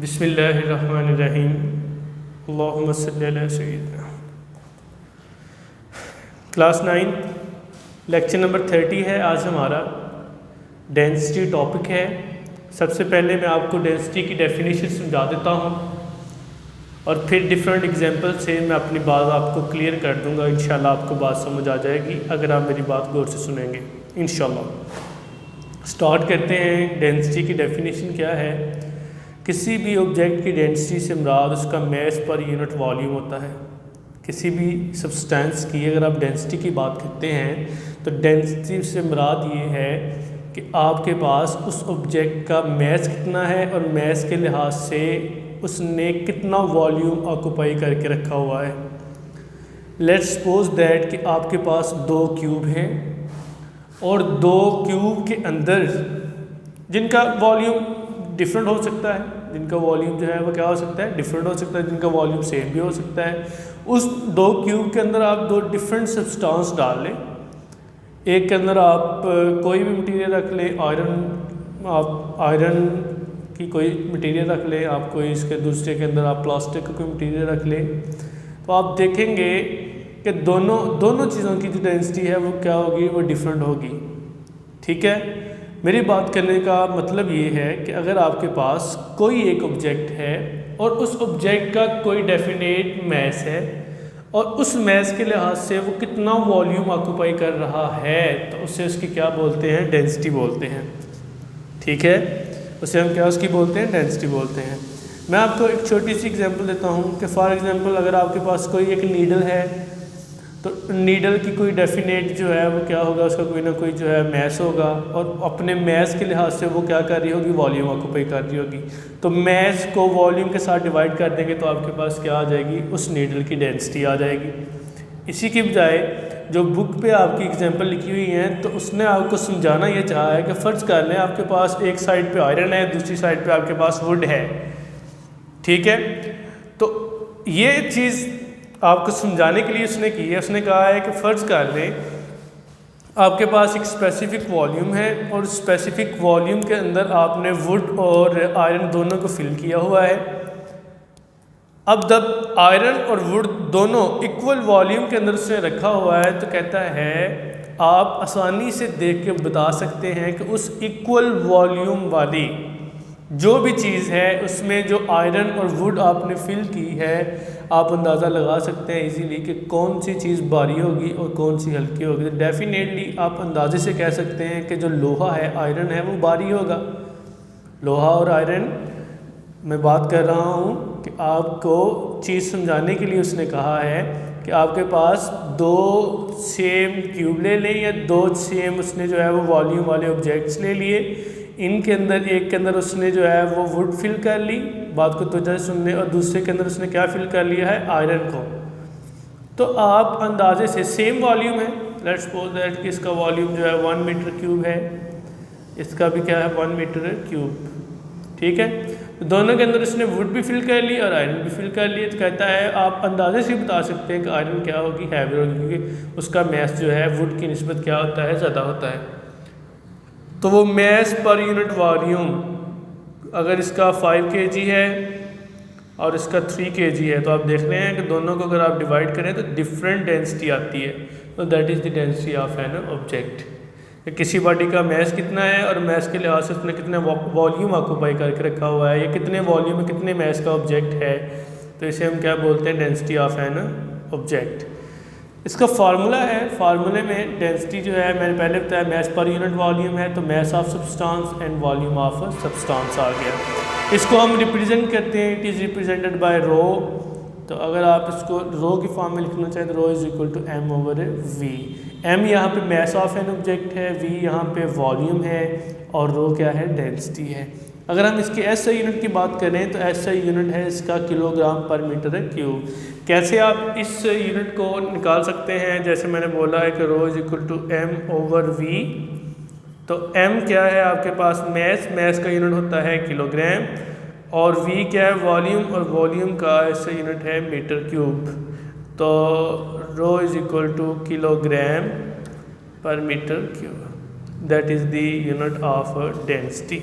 बिस्मिल्लाहिर्रहमानिर्रहीम। अल्लाहुम्मा सल्ली अला सय्यिदिना। क्लास 9 लेक्चर नंबर 30 है। आज हमारा डेंसिटी टॉपिक है। सबसे पहले मैं आपको डेंसिटी की डेफिनेशन समझा देता हूँ और फिर डिफरेंट एग्जांपल से मैं अपनी बात आपको क्लियर कर दूँगा। इंशाल्लाह आपको बात समझ आ जाएगी अगर आप मेरी बात गौर से सुनेंगे इंशाल्लाह। स्टार्ट करते हैं। डेंसिटी की डेफिनेशन क्या है? किसी भी ऑब्जेक्ट की डेंसिटी से मुराद उसका मास पर यूनिट वॉल्यूम होता है। किसी भी सब्सटेंस की अगर आप डेंसिटी की बात करते हैं तो डेंसिटी से मुराद ये है कि आपके पास उस ऑब्जेक्ट का मास कितना है और मास के लिहाज से उसने कितना वॉल्यूम ऑक्यूपाई करके रखा हुआ है। लेट्स सपोज दैट कि आपके पास 2 क्यूब हैं और 2 क्यूब के अंदर जिनका वॉल्यूम डिफरेंट हो सकता है, जिनका वॉल्यूम जो है वो क्या हो सकता है, डिफरेंट हो सकता है, जिनका वॉल्यूम सेम भी हो सकता है। उस 2 क्यूब के अंदर आप 2 डिफरेंट सब्सटेंस डाल लें। एक के अंदर आप कोई भी मटेरियल रख लें, आप आयरन की कोई मटेरियल रख लें, आप कोई इसके दूसरे के अंदर आप प्लास्टिक का कोई मटेरियल रख लें, तो आप देखेंगे कि दोनों चीज़ों की जो डेंसिटी है वो क्या होगी, वो डिफरेंट होगी। ठीक है, मेरी बात करने का मतलब ये है कि अगर आपके पास कोई एक ऑब्जेक्ट है और उस ऑब्जेक्ट का कोई डेफिनेट मास है और उस मास के लिहाज से वो कितना वॉल्यूम ऑक्यूपाई कर रहा है, तो उससे उसकी क्या बोलते हैं, डेंसिटी बोलते हैं। ठीक है, उसे हम क्या उसकी बोलते हैं, डेंसिटी बोलते हैं। मैं आपको एक छोटी सी एग्जांपल देता हूँ कि फॉर एग्जांपल अगर आपके पास कोई एक नीडल है तो नीडल की कोई डेफिनेट जो है वो क्या होगा, उसका कोई ना कोई जो है मास होगा और अपने मास के लिहाज से वो क्या कर रही होगी, वॉल्यूम ऑक्यूपाई कर रही होगी। तो मास को वॉल्यूम के साथ डिवाइड कर देंगे तो आपके पास क्या आ जाएगी, उस नीडल की डेंसिटी आ जाएगी। इसी की बजाय जो बुक पे आपकी एग्जांपल लिखी हुई है तो उसने आपको समझाना ये चाहा है कि फ़र्ज़ कर लें आपके पास एक साइड पे आयरन है, दूसरी साइड पे आपके पास वुड है। ठीक है, तो ये चीज़ आपको समझाने के लिए उसने की है। उसने कहा है कि फ़र्ज़ कर लें आपके पास एक स्पेसिफ़िक वॉल्यूम है और स्पेसिफ़िक वॉल्यूम के अंदर आपने वुड और आयरन दोनों को फिल किया हुआ है। अब जब आयरन और वुड दोनों इक्वल वॉल्यूम के अंदर उसने रखा हुआ है तो कहता है आप आसानी से देख के बता सकते हैं कि उस इक्वल वॉल्यूम वाली जो भी चीज़ है उसमें जो आयरन और वुड आपने फिल की है, आप अंदाज़ा लगा सकते हैं इजीली कि कौन सी चीज़ भारी होगी और कौन सी हल्की होगी। तो डेफिनेटली आप अंदाजे से कह सकते हैं कि जो लोहा है, आयरन है, वो भारी होगा। लोहा और आयरन मैं बात कर रहा हूँ कि आपको चीज़ समझाने के लिए उसने कहा है कि आपके पास 2 सेम क्यूब ले लें या 2 सेम उसने जो है वो वॉल्यूम वाले ऑब्जेक्ट्स ले लिए। इनके अंदर एक के अंदर उसने जो है वो वुड फिल कर ली, बात को तवज्जो से सुनने, और दूसरे के अंदर उसने क्या फिल कर लिया है, आयरन को। तो आप अंदाजे से सेम वॉल्यूम है, लेट्स सपोज दैट कि इसका वॉल्यूम जो है 1 मीटर क्यूब है, इसका भी क्या है 1 मीटर क्यूब। ठीक है, तो दोनों के अंदर उसने वुड भी फिल कर ली और आयरन भी फिल कर लिए। तो कहता है आप अंदाजे से बता सकते हैं कि आयरन क्या होगी, हैवी होगी, क्योंकि उसका मास जो है वुड की निस्बत क्या होता है, ज़्यादा होता है। तो वो मास पर यूनिट वॉल्यूम अगर इसका 5 kg है और इसका 3 kg है तो आप देख रहे हैं कि दोनों को अगर आप डिवाइड करें तो डिफरेंट डेंसिटी आती है। तो that is the density of an object. किसी बॉडी का मास कितना है और मास के लिहाज से उसने कितना वॉल्यूम ऑक्यूपाई करके रखा हुआ है, या कितने वॉल्यूम में कितने मास का ऑब्जेक्ट है, तो इसे हम क्या बोलते हैं, डेंसिटी ऑफ एन ऑब्जेक्ट। इसका फार्मूला है, फार्मूले में डेंसिटी जो है मैंने पहले बताया मास पर यूनिट वॉल्यूम है, तो mass of substance and volume of substance आ गया। इसको हम रिप्रेजेंट करते हैं, it is represented by rho. तो अगर आप इसको रो की फॉर्म में लिखना चाहें तो rho is equal to M over v. M यहाँ पे मास ऑफ एन ऑब्जेक्ट है, वी यहाँ पे वॉल्यूम है और रो क्या है, डेंसिटी है। अगर हम इसकी एसआई यूनिट की बात करें तो एसआई यूनिट है इसका किलोग्राम पर मीटर क्यूब। कैसे आप इस यूनिट को निकाल सकते हैं, जैसे मैंने बोला है कि rho is equal to M over V. तो एम क्या है आपके पास, मास का यूनिट होता है किलोग्राम, और वी क्या है, वॉल्यूम, और वॉल्यूम का एसआई यूनिट है मीटर क्यूब। तो rho is equal to kilogram per metre cube, that is the unit of density.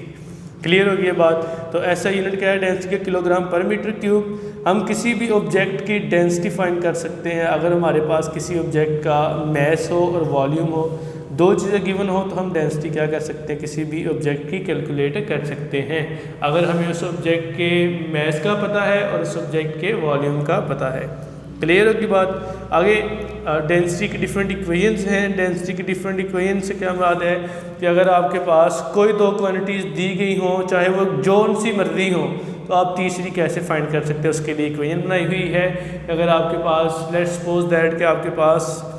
Clear होगी ये बात। तो ऐसा यूनिट क्या है डेंसिटी का किलोग्राम पर मीटर क्यूब। हम किसी भी ऑब्जेक्ट की डेंसिटी फाइंड कर सकते हैं अगर हमारे पास किसी ऑब्जेक्ट का मैस हो और वॉल्यूम हो, दो चीज़ें गिवन हो तो हम डेंसिटी क्या कर सकते हैं, किसी भी ऑब्जेक्ट की कैलकुलेट कर सकते हैं अगर हमें उस ऑब्जेक्ट के मैस का पता है और उस ऑब्जेक्ट के वॉल्यूम का पता है। क्लियर होगी बात। आगे डेंसिटी की डिफरेंट इक्वेशंस हैं। डेंसिटी की डिफरेंट इक्वेशन से क्या मुराद है कि अगर आपके पास कोई दो क्वांटिटीज़ दी गई हों, चाहे वो जौन सी मर्जी हो, तो आप तीसरी कैसे फाइंड कर सकते हैं, उसके लिए इक्वेशन बनाई हुई है। अगर आपके पास लेट्स सपोज दैट कि आपके पास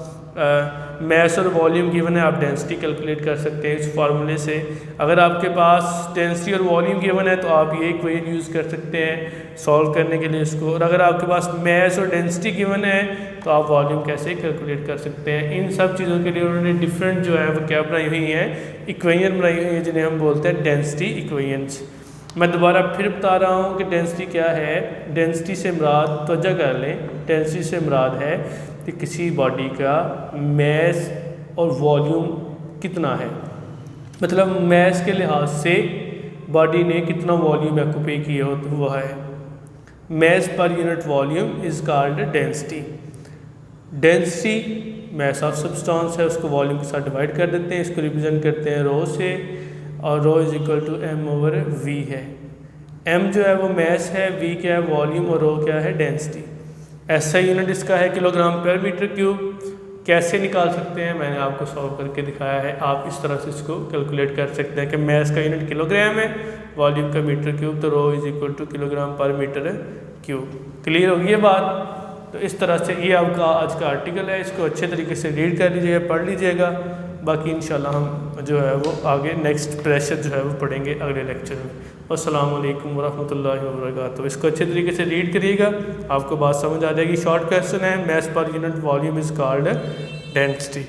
मैस और वॉल्यूम गिवन है, आप डेंसिटी कैलकुलेट कर सकते हैं इस फार्मूले से। अगर आपके पास डेंसिटी और वॉल्यूम गिवन है तो आप ये इक्वेशन यूज़ कर सकते हैं सॉल्व करने के लिए इसको। और अगर आपके पास मैस और डेंसिटी गिवन है तो आप वॉल्यूम कैसे कैलकुलेट कर सकते हैं। इन सब चीज़ों के लिए उन्होंने डिफरेंट जो है वो क्या बनाई हुई हैं, इक्वेशन बनाई हुई है, जिन्हें हम बोलते हैं डेंसिटी इक्वेशंस। मैं दोबारा फिर बता रहा हूँ कि डेंसिटी क्या है। डेंसिटी से मुराद, तवज्जो कर लें, डेंसिटी से मुराद है कि किसी बॉडी का मैस और वॉल्यूम कितना है, मतलब मैस के लिहाज से बॉडी ने कितना वॉल्यूम ऑक्यूपाई किया हो तो वह है mass per unit volume is called density. Density mass of substance है, उसको वॉल्यूम के साथ डिवाइड कर देते हैं, इसको रिप्रेजेंट करते हैं रो से, और rho is equal to M over V है। एम जो है वो मैस है, वी क्या है वॉल्यूम, और रो क्या है डेंसिटी। ऐसा यूनिट इसका है किलोग्राम पर मीटर क्यूब। कैसे निकाल सकते हैं मैंने आपको सॉल्व करके दिखाया है। आप इस तरह से इसको कैलकुलेट कर सकते हैं कि मैस का यूनिट किलोग्राम है, वॉल्यूम का मीटर क्यूब, तो rho is equal to kilogram per metre cube. Clear होगी ये बात। तो इस तरह से ये आपका आज का आर्टिकल है, इसको अच्छे तरीके से रीड कर लीजिएगा, पढ़ लीजिएगा। बाकी इंशाल्लाह हम जो है वो आगे नेक्स्ट प्रेशर जो है वो पढ़ेंगे अगले लेक्चर में। अस्सलाम वालेकुम वरहमतुल्लाहि वबरकातुहू। इसको अच्छे तरीके से रीड करिएगा, आपको बात समझ आ जाएगी। शॉर्ट क्वेश्चन है, mass per unit volume is called density.